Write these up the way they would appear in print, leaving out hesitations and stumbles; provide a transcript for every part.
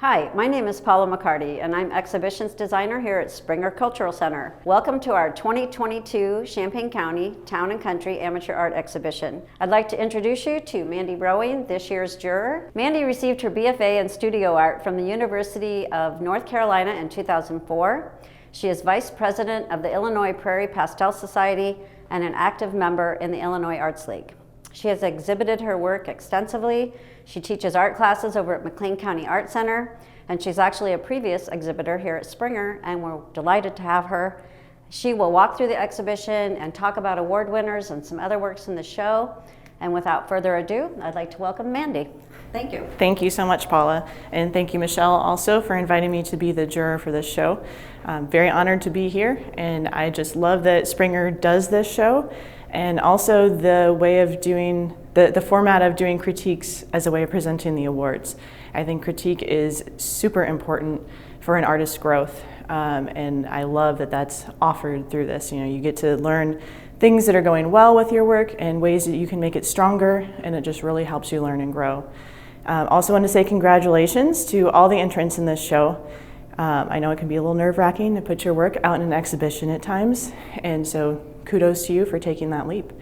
Hi, my name is Paula McCarty, and I'm Exhibitions Designer here at Springer Cultural Center. Welcome to our 2022 Champaign County Town and Country Amateur Art Exhibition. I'd like to introduce you to Mandy Rowing, this year's juror. Mandy received her BFA in Studio Art from the University of North Carolina in 2004. She is Vice President of the Illinois Prairie Pastel Society and an active member in the Illinois Arts League. She has exhibited her work extensively. She teaches art classes over at McLean County Art Center, and she's actually a previous exhibitor here at Springer, and we're delighted to have her. She will walk through the exhibition and talk about award winners and some other works in the show. And without further ado, I'd like to welcome Mandy. Thank you. Thank you so much, Paula. And thank you, Michelle, also for inviting me to be the juror for this show. I'm very honored to be here, and I just love that Springer does this show, and also the way of doing, the format of doing critiques as a way of presenting the awards. I think critique is super important for an artist's growth, and I love that that's offered through this. You know, you get to learn things that are going well with your work and ways that you can make it stronger, and it just really helps you learn and grow. Also want to say congratulations to all the entrants in this show. I know it can be a little nerve-wracking to put your work out in an exhibition at times, and so kudos to you for taking that leap.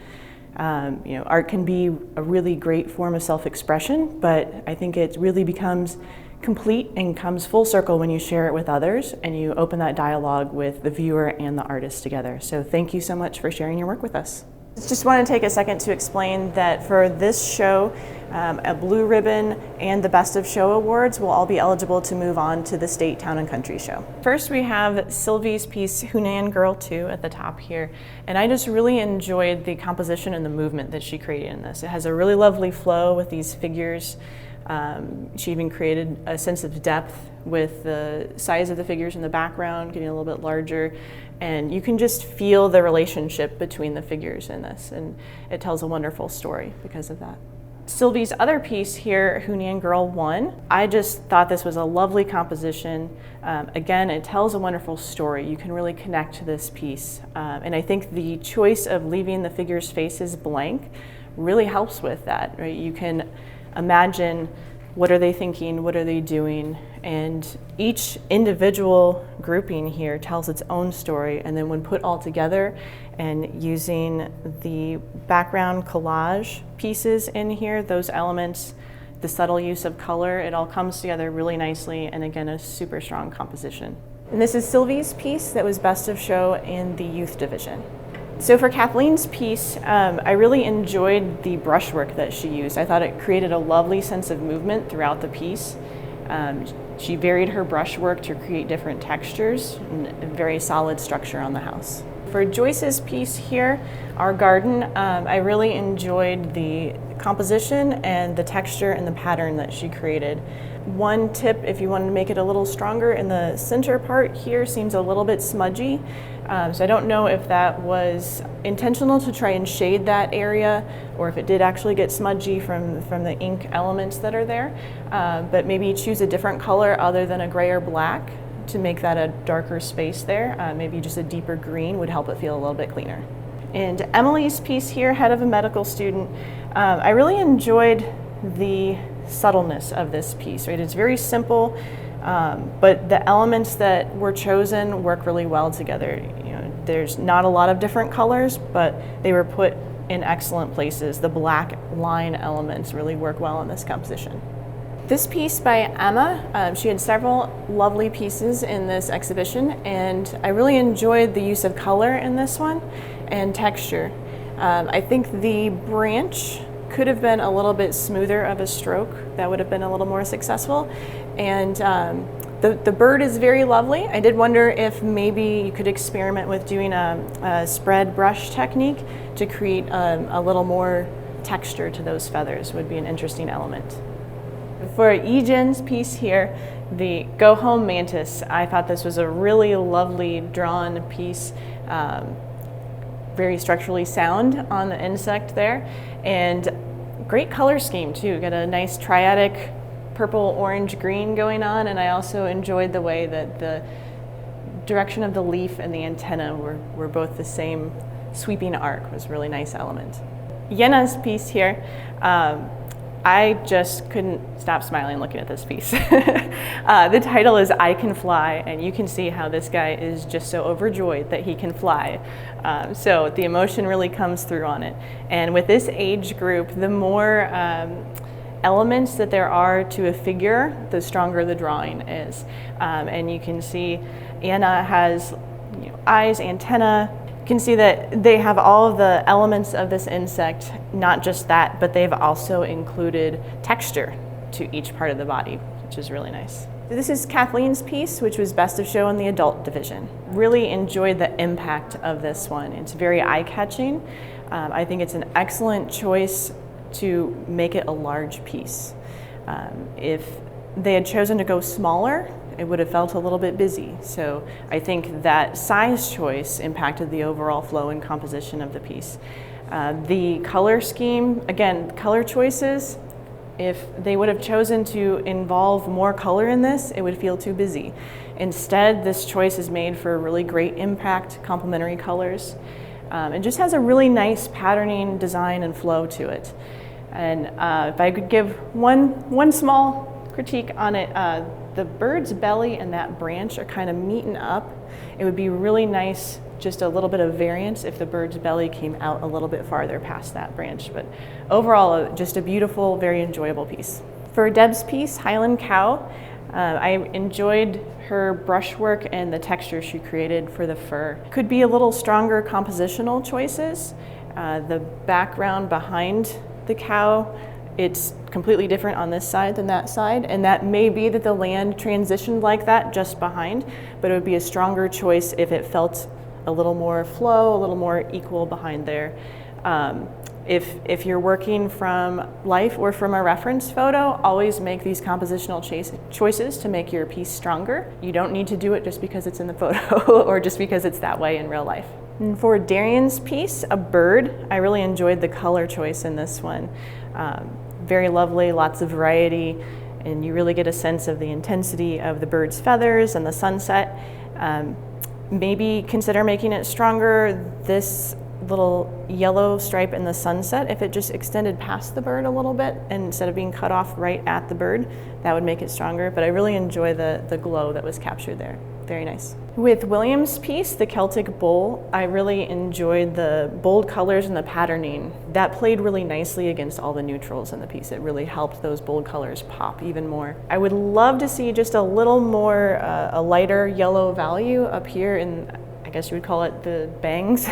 Art can be a really great form of self-expression, but I think it really becomes complete and comes full circle when you share it with others and you open that dialogue with the viewer and the artist together. So thank you so much for sharing your work with us. Just want to take a second to explain that for this show, a blue ribbon and the Best of Show awards will all be eligible to move on to the State Town and Country Show. First we have Sylvie's piece Hunan Girl 2 at the top here, and I just really enjoyed the composition and the movement that she created in this. It has a really lovely flow with these figures. She even created a sense of depth with the size of the figures in the background getting a little bit larger, and you can just feel the relationship between the figures in this, and it tells a wonderful story because of that. Sylvie's other piece here, Hunan Girl 1, I just thought this was a lovely composition. Again, it tells a wonderful story. You can really connect to this piece, and I think the choice of leaving the figures' faces blank really helps with that, right? You can imagine what are they thinking, what are they doing, and each individual grouping here tells its own story, and then when put all together and using the background collage pieces in here, those elements, the subtle use of color, it all comes together really nicely, and again, a super strong composition. And this is Sylvie's piece that was Best of Show in the youth division. So for Kathleen's piece, I really enjoyed the brushwork that she used. I thought it created a lovely sense of movement throughout the piece. She varied her brushwork to create different textures and a very solid structure on the house. For Joyce's piece here, Our Garden, I really enjoyed the composition and the texture and the pattern that she created. One tip, if you want to make it a little stronger, in the center part here seems a little bit smudgy. So I don't know if that was intentional to try and shade that area, or if it did actually get smudgy from the ink elements that are there. But maybe choose a different color other than a gray or black to make that a darker space there. Maybe just a deeper green would help it feel a little bit cleaner. And Emily's piece here, Head of a Medical Student, I really enjoyed the subtleness of this piece, right? It's very simple, but the elements that were chosen work really well together. You know, there's not a lot of different colors, but they were put in excellent places. The black line elements really work well in this composition. This piece by Emma, she had several lovely pieces in this exhibition, and I really enjoyed the use of color in this one and texture. I think the branch could have been a little bit smoother of a stroke. That would have been a little more successful. And the bird is very lovely. I did wonder if maybe you could experiment with doing a spread brush technique to create a little more texture to those feathers. Would be an interesting element. For Ejen's piece here, the Go Home Mantis, I thought this was a really lovely drawn piece. Very structurally sound on the insect there, and great color scheme too. Got a nice triadic purple, orange, green going on, and I also enjoyed the way that the direction of the leaf and the antenna were both the same sweeping arc. Was a really nice element. Yena's piece here, I just couldn't stop smiling looking at this piece. The title is I Can Fly, and you can see how this guy is just so overjoyed that he can fly. So the emotion really comes through on it. And with this age group, the more elements that there are to a figure, the stronger the drawing is. And you can see Anna has eyes, antenna. You can see that they have all of the elements of this insect, not just that, but they've also included texture to each part of the body, which is really nice. This is Kathleen's piece, which was Best of Show in the adult division. Really enjoyed the impact of this one. It's very eye-catching. I think it's an excellent choice to make it a large piece. If they had chosen to go smaller, it would have felt a little bit busy. So I think that size choice impacted the overall flow and composition of the piece. The color scheme, again, color choices, if they would have chosen to involve more color in this, it would feel too busy. Instead, this choice is made for really great impact, complementary colors. It just has a really nice patterning, design, and flow to it. And if I could give one small critique on it, the bird's belly and that branch are kind of meeting up. It would be really nice, just a little bit of variance if the bird's belly came out a little bit farther past that branch. But overall, just a beautiful, very enjoyable piece. For Deb's piece, Highland Cow, I enjoyed her brushwork and the texture she created for the fur. Could be a little stronger compositional choices. The background behind the cow, it's completely different on this side than that side, and that may be that the land transitioned like that just behind, but it would be a stronger choice if it felt a little more flow, a little more equal behind there. If you're working from life or from a reference photo, always make these compositional choices to make your piece stronger. You don't need to do it just because it's in the photo or just because it's that way in real life. And for Darian's piece, a bird, I really enjoyed the color choice in this one. Very lovely, lots of variety, and you really get a sense of the intensity of the bird's feathers and the sunset. Maybe consider making it stronger, this little yellow stripe in the sunset, if it just extended past the bird a little bit and instead of being cut off right at the bird, that would make it stronger. But I really enjoy the glow that was captured there. Very nice. With William's piece, the Celtic Bowl, I really enjoyed the bold colors and the patterning. That played really nicely against all the neutrals in the piece. It really helped those bold colors pop even more. I would love to see just a little more, a lighter yellow value up here in, I guess you would call it the bangs.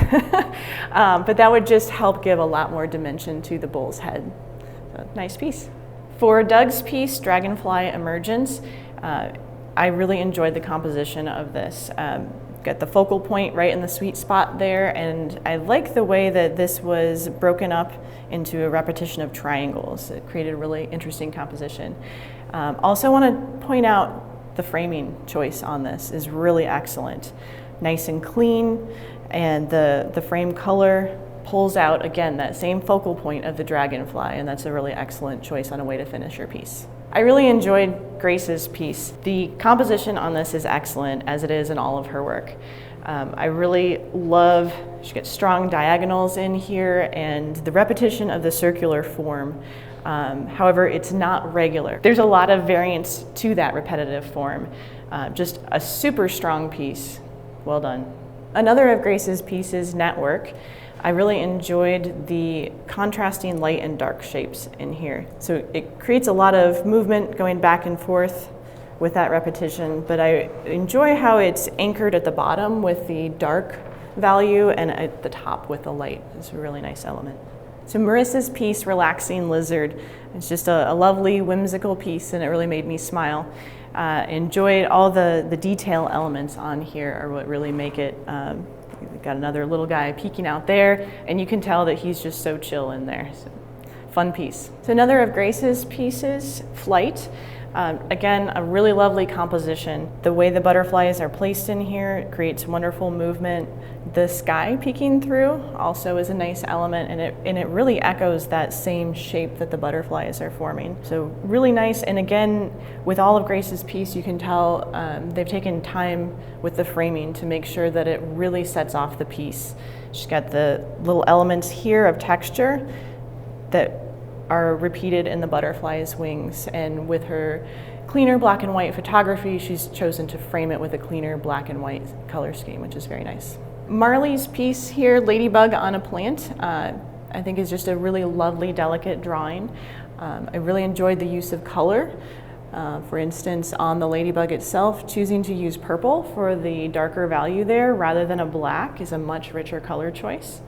But that would just help give a lot more dimension to the bull's head. So, nice piece. For Doug's piece, Dragonfly Emergence, I really enjoyed the composition of this. Got the focal point right in the sweet spot there, and I like the way that this was broken up into a repetition of triangles. It created a really interesting composition. Also want to point out the framing choice on this is really excellent. Nice and clean, and the frame color pulls out, again, that same focal point of the dragonfly, and that's a really excellent choice on a way to finish your piece. I really enjoyed Grace's piece. The composition on this is excellent, as it is in all of her work. I really love, she gets strong diagonals in here and the repetition of the circular form. However, it's not regular. There's a lot of variance to that repetitive form. Just a super strong piece. Well done. Another of Grace's pieces, Network. I really enjoyed the contrasting light and dark shapes in here. So it creates a lot of movement going back and forth with that repetition, but I enjoy how it's anchored at the bottom with the dark value and at the top with the light. It's a really nice element. So Marissa's piece, Relaxing Lizard, it's just a lovely, whimsical piece, and it really made me smile. Enjoyed all the detail elements on here are what really make it. We've got another little guy peeking out there, and you can tell that he's just so chill in there. So, fun piece. So another of Grace's pieces, Flight. Again, a really lovely composition. The way the butterflies are placed in here creates wonderful movement. The sky peeking through also is a nice element, and it really echoes that same shape that the butterflies are forming. So really nice, and again, with all of Grace's piece, you can tell they've taken time with the framing to make sure that it really sets off the piece. She's got the little elements here of texture that are repeated in the butterfly's wings, and with her cleaner black and white photography, she's chosen to frame it with a cleaner black and white color scheme, which is very nice. Marley's piece here, Ladybug on a Plant, I think is just a really lovely, delicate drawing. I really enjoyed the use of color. For instance, on the ladybug itself, choosing to use purple for the darker value there rather than a black is a much richer color choice.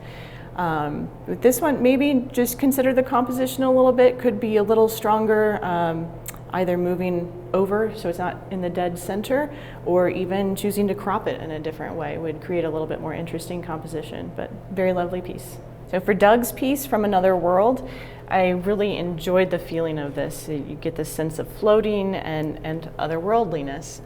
With this one, maybe just consider the composition a little bit, could be a little stronger, either moving over so it's not in the dead center, or even choosing to crop it in a different way would create a little bit more interesting composition, but very lovely piece. So for Doug's piece, From Another World, I really enjoyed the feeling of this. You get this sense of floating and otherworldliness.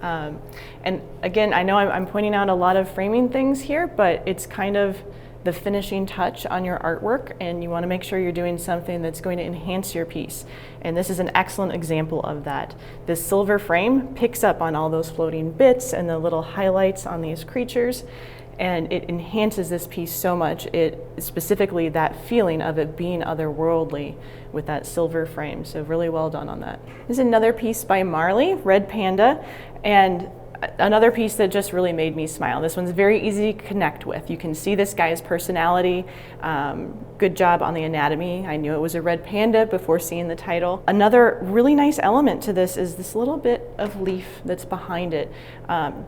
And again, I know I'm pointing out a lot of framing things here, but it's kind of the finishing touch on your artwork, and you want to make sure you're doing something that's going to enhance your piece. And this is an excellent example of that. This silver frame picks up on all those floating bits and the little highlights on these creatures, and it enhances this piece so much. It specifically that feeling of it being otherworldly with that silver frame. So really well done on that. This is another piece by Marley, Red Panda, and another piece that just really made me smile. This one's very easy to connect with. You can see this guy's personality. Good job on the anatomy. I knew it was a red panda before seeing the title. Another really nice element to this is this little bit of leaf that's behind it.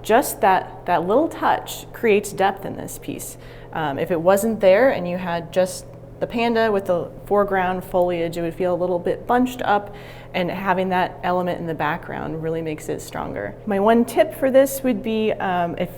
Just that little touch creates depth in this piece. If it wasn't there and you had just the panda with the foreground foliage, it would feel a little bit bunched up, and having that element in the background really makes it stronger. My one tip for this would be if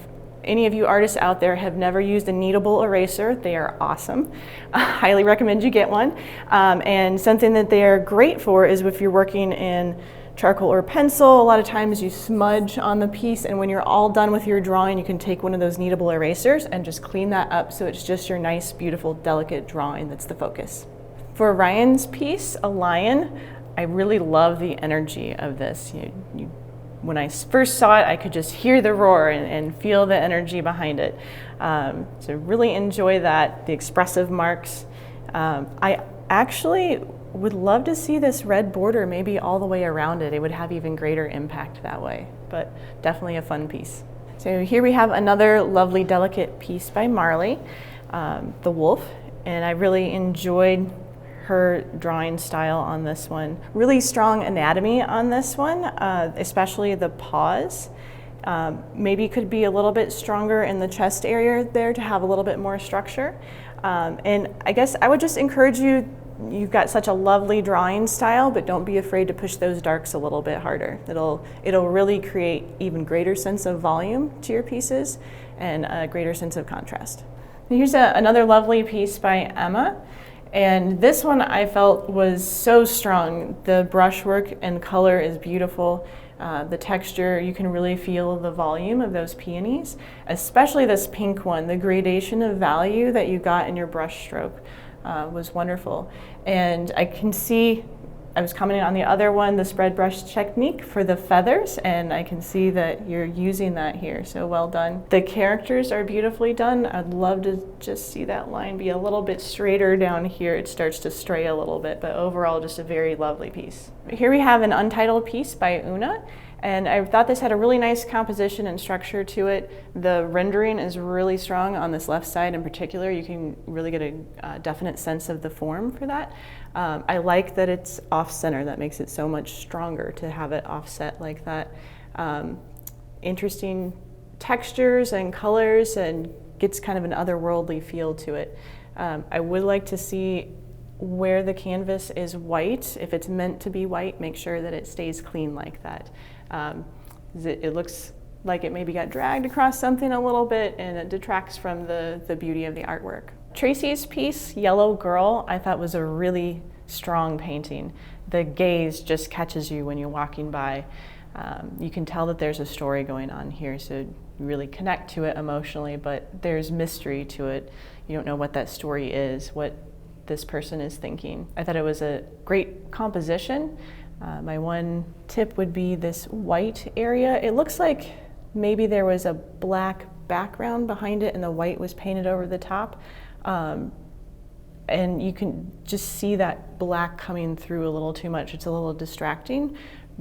any of you artists out there have never used a kneadable eraser, they are awesome. I highly recommend you get one. And something that they are great for is if you're working in charcoal or pencil, a lot of times you smudge on the piece, and when you're all done with your drawing, you can take one of those kneadable erasers and just clean that up so it's just your nice, beautiful, delicate drawing that's the focus. For Ryan's piece, A Lion, I really love the energy of this. When I first saw it, I could just hear the roar and feel the energy behind it. So really enjoy that, the expressive marks. I actually would love to see this red border maybe all the way around it. It would have even greater impact that way, but definitely a fun piece. So here we have another lovely, delicate piece by Marley, the Wolf, and I really enjoyed her drawing style on this one. Really strong anatomy on this one, especially the paws. Maybe could be a little bit stronger in the chest area there to have a little bit more structure. And I guess I would just encourage you, you've got such a lovely drawing style, but don't be afraid to push those darks a little bit harder. It'll really create even greater sense of volume to your pieces and a greater sense of contrast. And here's another lovely piece by Emma. And this one I felt was so strong. The brushwork and color is beautiful. The texture, you can really feel the volume of those peonies, especially this pink one. The gradation of value that you got in your brush stroke was wonderful. And I can see, I was commenting on the other one, the spread brush technique for the feathers, and I can see that you're using that here, so well done. The characters are beautifully done. I'd love to just see that line be a little bit straighter down here. It starts to stray a little bit, but overall just a very lovely piece. Here we have an Untitled Piece by Una, and I thought this had a really nice composition and structure to it. The rendering is really strong on this left side in particular. You can really get a definite sense of the form for that. I like that it's off-center. That makes it so much stronger to have it offset like that. Interesting textures and colors, and gets kind of an otherworldly feel to it. I would like to see where the canvas is white. If it's meant to be white, make sure that it stays clean like that. It looks like it maybe got dragged across something a little bit, and it detracts from the beauty of the artwork. Tracy's piece, Yellow Girl, I thought was a really strong painting. The gaze just catches you when you're walking by. You can tell that there's a story going on here, so you really connect to it emotionally, but there's mystery to it. You don't know what that story is, what this person is thinking. I thought it was a great composition. My one tip would be this white area. It looks like maybe there was a black background behind it and the white was painted over the top. and you can just see that black coming through a little too much. It's a little distracting,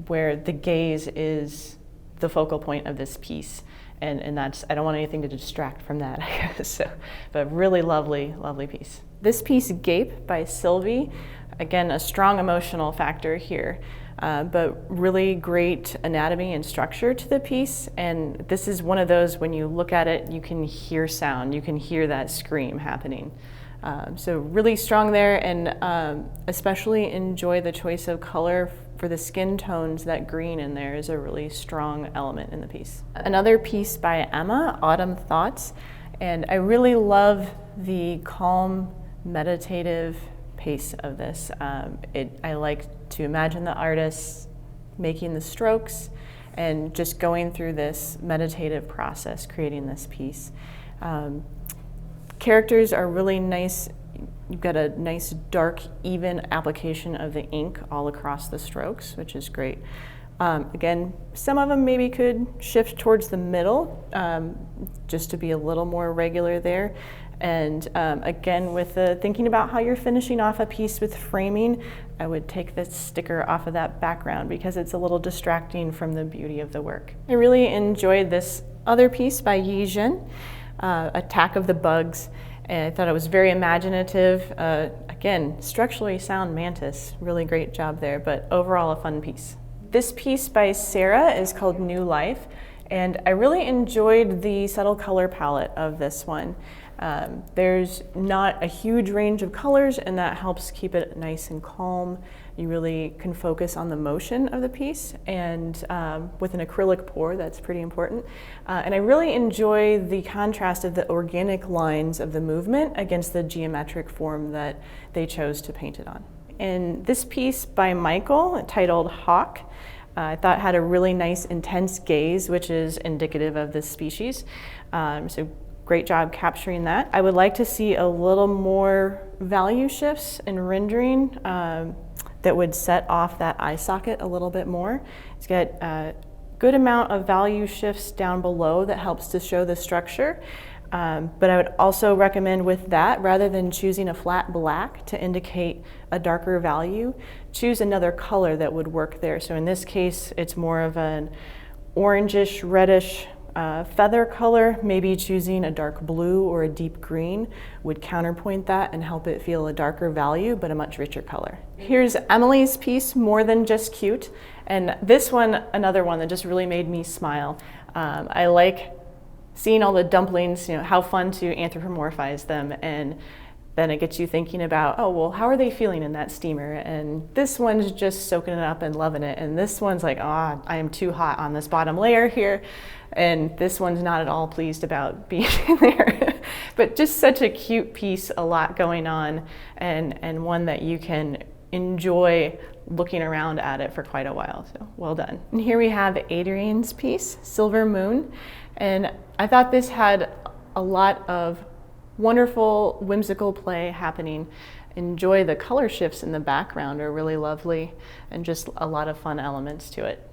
where the gaze is the focal point of this piece. And that's, I don't want anything to distract from that, I guess. So, but really lovely, lovely piece. This piece, Gape by Sylvie, again, a strong emotional factor here, but really great anatomy and structure to the piece. And this is one of those, when you look at it, you can hear sound, you can hear that scream happening. So really strong there, and especially enjoy the choice of color for the skin tones. That green in there is a really strong element in the piece. Another piece by Emma, Autumn Thoughts, and I really love the calm, meditative pace of this. I like to imagine the artist making the strokes and just going through this meditative process, creating this piece. Characters are really nice. You've got a nice dark, even application of the ink all across the strokes, which is great. Again, some of them maybe could shift towards the middle, just to be a little more regular there. And again, with thinking about how you're finishing off a piece with framing, I would take this sticker off of that background because it's a little distracting from the beauty of the work. I really enjoyed this other piece by Yi Zhen, Attack of the Bugs, and I thought it was very imaginative. Again, structurally sound mantis, really great job there, but overall a fun piece. This piece by Sarah is called New Life, and I really enjoyed the subtle color palette of this one. There's not a huge range of colors, and that helps keep it nice and calm. You really can focus on the motion of the piece, and with an acrylic pour, that's pretty important. And I really enjoy the contrast of the organic lines of the movement against the geometric form that they chose to paint it on. And this piece by Michael, titled Hawk, I thought had a really nice intense gaze, which is indicative of this species. So great job capturing that. I would like to see a little more value shifts in rendering that would set off that eye socket a little bit more. It's got a good amount of value shifts down below that helps to show the structure. But I would also recommend with that, rather than choosing a flat black to indicate a darker value, choose another color that would work there. So in this case, it's more of an orangish, reddish feather color. Maybe choosing a dark blue or a deep green would counterpoint that and help it feel a darker value, but a much richer color. Here's Emily's piece, More Than Just Cute. And this one, another one that just really made me smile. I like seeing all the dumplings, how fun to anthropomorphize them, and then it gets you thinking about, oh, well, how are they feeling in that steamer? And this one's just soaking it up and loving it, and this one's like, I am too hot on this bottom layer here, and this one's not at all pleased about being there. But just such a cute piece, a lot going on, and one that you can enjoy looking around at it for quite a while, so well done. And here we have Adrian's piece, Silver Moon, and I thought this had a lot of wonderful, whimsical play happening. Enjoy the color shifts in the background are really lovely, and just a lot of fun elements to it.